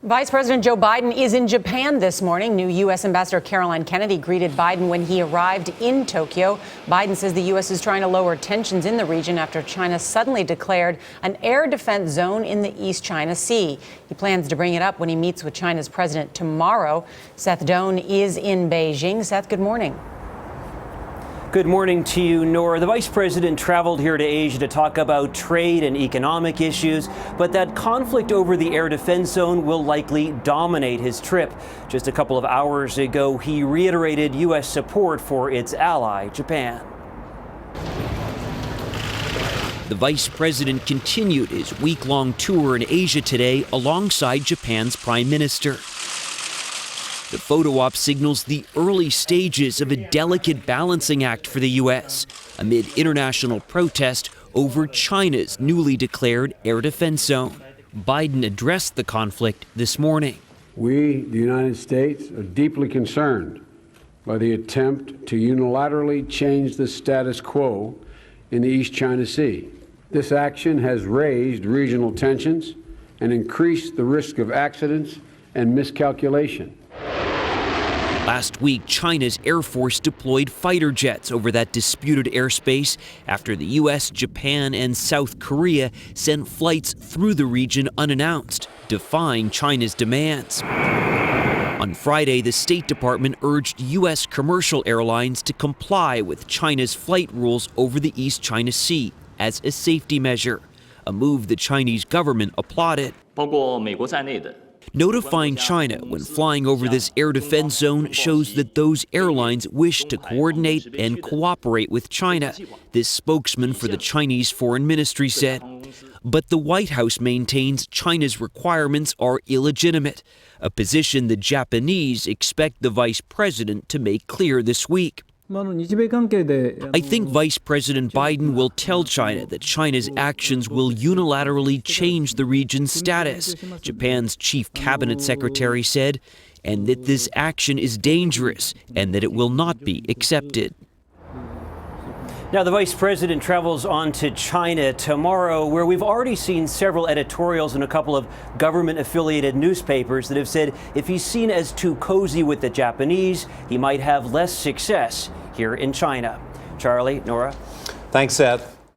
Vice President Joe Biden is in Japan this morning. New U.S. Ambassador Caroline Kennedy greeted Biden when he arrived in Tokyo. Biden says the U.S. is trying to lower tensions in the region after China suddenly declared an air defense zone in the East China Sea. He plans to bring it up when he meets with China's president tomorrow. Seth Doane is in Beijing. Seth, good morning. Good morning to you, Nora. The vice president traveled here to Asia to talk about trade and economic issues, but that conflict over the air defense zone will likely dominate his trip. Just a couple of hours ago, he reiterated U.S. support for its ally, Japan. The vice president continued his week-long tour in Asia today alongside Japan's prime minister. The photo op signals the early stages of a delicate balancing act for the U.S. amid international protest over China's newly declared air defense zone. Biden addressed the conflict this morning. We, the United States, are deeply concerned by the attempt to unilaterally change the status quo in the East China Sea. This action has raised regional tensions and increased the risk of accidents and miscalculation. Last week, China's Air Force deployed fighter jets over that disputed airspace after the U.S., Japan, and South Korea sent flights through the region unannounced, defying China's demands. On Friday, the State Department urged U.S. commercial airlines to comply with China's flight rules over the East China Sea as a safety measure, a move the Chinese government applauded. Notifying China when flying over this air defense zone shows that those airlines wish to coordinate and cooperate with China, this spokesman for the Chinese Foreign Ministry said. But the White House maintains China's requirements are illegitimate, a position the Japanese expect the vice president to make clear this week. I think Vice President Biden will tell China that China's actions will unilaterally change the region's status, Japan's chief cabinet secretary said, and that this action is dangerous and that it will not be accepted. Now, the vice president travels on to China tomorrow, where we've already seen several editorials in a couple of government-affiliated newspapers that have said if he's seen as too cozy with the Japanese, he might have less success here in China. Charlie, Nora? Thanks, Seth.